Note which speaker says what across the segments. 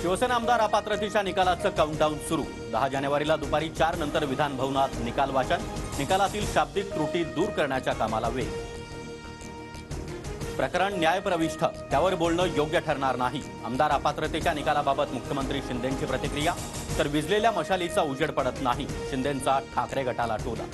Speaker 1: शिवसेना आमदार अपात्रतेच्या निकालाचं काउंटडाऊन सुरू। 10 जानेवारीला दुपारी 4 नंतर विधान भवनात निकाल वाचन। निकालातील शाब्दिक त्रुटी दूर करण्याच्या कामाला वेग। प्रकरण न्यायप्रविष्ठ, त्यावर बोलणं योग्य ठरणार नाही। आमदार अपात्रतेच्या निकालाबाबत मुख्यमंत्री शिंदेंची प्रतिक्रिया। तर विजलेल्या मशालीचा उजेड पडत नाही, शिंदेंचा ठाकरे गटाला टोला।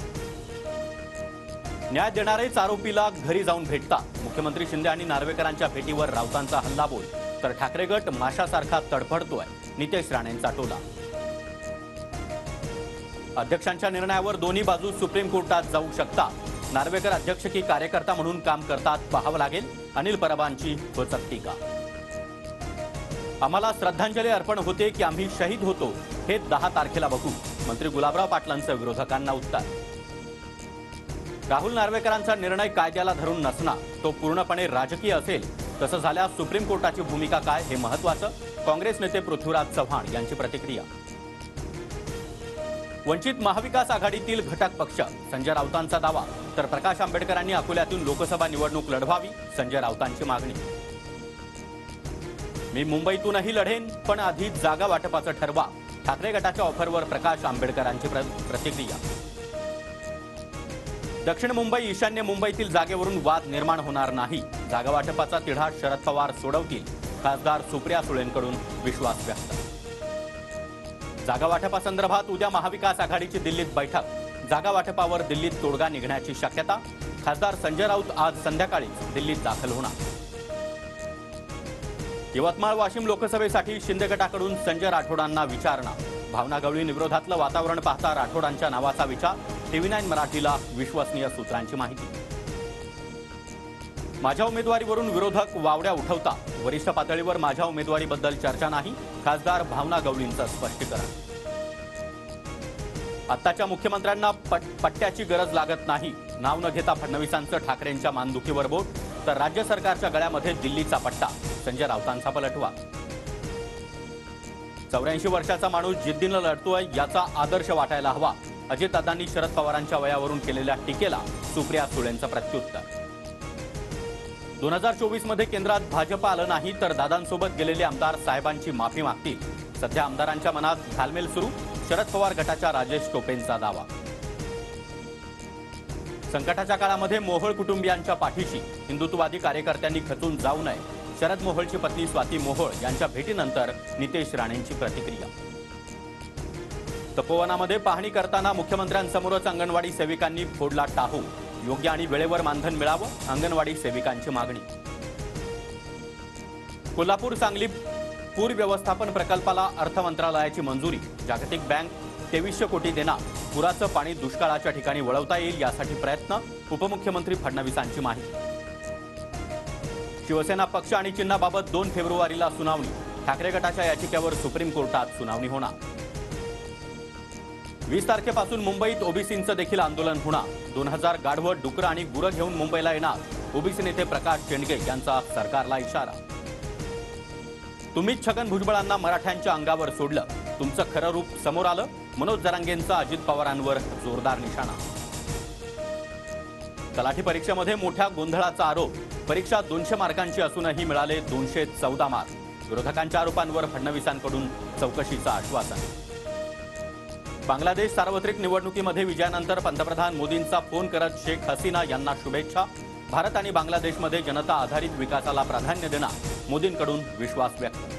Speaker 1: न्याय देणारेच आरोपीला घरी जाऊन भेटतात। मुख्यमंत्री शिंदे आणि नार्वेकरांच्या भेटीवर राऊतांचा हल्लाबोल। तर ठाकरे गट माशासारखा तडफडतोय, नितेश राणेंचा टोला। अध्यक्षांच्या निर्णयावर दोन्ही बाजू सुप्रीम कोर्टात जाऊ शकतात। नार्वेकर अध्यक्ष की कार्यकर्ता म्हणून काम करतात पाहावं लागेल, अनिल परबांची खोचक टीका। आम्हाला श्रद्धांजली अर्पण होते की आम्ही शहीद होतो हे 10 तारखेला बघू, मंत्री गुलाबराव पाटलांचं विरोधकांना उत्तर। राहुल नार्वेकरांचा निर्णय कायद्याला धरून नसणार, तो पूर्णपणे राजकीय असेल। तसं झाल्यास सुप्रीम कोर्टाची भूमिका काय हे महत्त्वाचं, काँग्रेस नेते पृथ्वीराज चव्हाण यांची प्रतिक्रिया। वंचित महाविकास आघाडीतील घटक पक्ष, संजय राऊतांचा दावा। तर प्रकाश आंबेडकरांनी अकोल्यातून लोकसभा निवडणूक लढवावी, संजय राऊतांची मागणी। मी मुंबईतूनही लढेन, पण आधी जागा वाटपाचं ठरवा, ठाकरे गटाच्या ऑफरवर प्रकाश आंबेडकरांची प्रतिक्रिया। दक्षिण मुंबई ईशान्य मुंबईतील जागेवरून वाद निर्माण होणार नाही, जागा वाटपाचा तिढा शरद पवार सोडवतील, खासदार सुप्रिया सुळेंकडून विश्वास व्यक्त। जागा वाटपासंदर्भात उद्या महाविकास आघाडीची दिल्लीत बैठक, जागा वाटपावर दिल्लीत तोडगा निघण्याची शक्यता। खासदार संजय राऊत आज संध्याकाळी दिल्लीत दाखल होणार। यवतमाळ वाशिम लोकसभेसाठी शिंदे गटाकडून संजय राठोडांना विचारणा। भावना गवळी विरोधातलं वातावरण पाहता राठोडांच्या नावाचा विचार, TV9 मराठीला विश्वसनीय सूत्रांची माहिती। माझ्या उमेदवारीवरून विरोधक वावड्या उठवता, वरिष्ठ पातळीवर माझ्या उमेदवारीबद्दल चर्चा नाही, खासदार भावना गवळींचं स्पष्टीकरण। आत्ताच्या मुख्यमंत्र्यांना पट्ट्याची गरज लागत नाही, नाव न घेता फडणवीसांचं ठाकरेंच्या मानदुखीवर बोट। तर राज्य सरकारच्या गळ्यामध्ये दिल्लीचा पट्टा, संजय राऊतांचा पलटवार। 84 वर्षाचा माणूस जिद्दीनं लढतोय, याचा आदर्श वाटायला हवा। अजितदादांनी शरद पवारांच्या वयावरून केलेल्या टीकेला सुप्रिया सुळेंचं प्रत्युत्तर। 2024 मध्ये केंद्रात भाजप आलं नाही तर दादांसोबत गेलेले आमदार साहेबांची माफी मागतील। सध्या आमदारांच्या मनात घालमेल सुरू, शरद पवार गटाच्या राजेश टोपेंचा दावा। संकटाच्या काळामध्ये मोहोळ कुटुंबियांच्या पाठीशी, हिंदुत्ववादी कार्यकर्त्यांनी खचून जाऊ नये, शरद मोहोळची पत्नी स्वाती मोहोळ यांच्या भेटीनंतर नितेश राणेंची प्रतिक्रिया। तपोवनामध्ये पाहणी करताना मुख्यमंत्र्यांसमोरच अंगणवाडी सेविकांनी फोडला टाहू, योग्य आणि वेळेवर मानधन मिळावं, अंगणवाडी सेविकांची मागणी। कोल्हापूर सांगली पूर व्यवस्थापन प्रकल्पाला अर्थ मंत्रालयाची मंजुरी, जागतिक बँक 2300 कोटी देणार, पुराचं पाणी दुष्काळाच्या ठिकाणी वळवता येईल यासाठी प्रयत्न, उपमुख्यमंत्री फडणवीसांची माहिती। शिवसेना पक्ष आणि चिन्हाबाबत 2 फेब्रुवारीला सुनावणी, ठाकरे गटाच्या याचिकेवर सुप्रीम कोर्टात सुनावणी होणार। 20 तारखेपासून मुंबईत ओबीसींचं देखील आंदोलन होणार। 2000 गाढवं, डुकरं आणि गुरं घेऊन मुंबईला येणार, ओबीसी नेते प्रकाश शेंडगे यांचा सरकारला इशारा। तुम्हीच छगन भुजबळांना मराठ्यांच्या अंगावर सोडलं, तुमचं खरं रूप समोर आलं, मनोज जरांगेंचा अजित पवारांवर जोरदार निशाणा। तलाठी परीक्षेमध्ये मोठ्या गोंधळाचा आरोप, परीक्षा 200 मार्कांची असूनही मिळाले 214 मार्क, विरोधकांच्या आरोपांवर फडणवीसांकडून चौकशीचं आश्वासन। बांगलादेश सार्वत्रिक निवडणुकीमध्ये विजयानंतर पंतप्रधान मोदींचा फोन करत शेख हसीना यांना शुभेच्छा। भारत आणि बांगलादेशमध्ये जनता आधारित विकासाला प्राधान्य देणार, मोदींकडून विश्वास व्यक्त।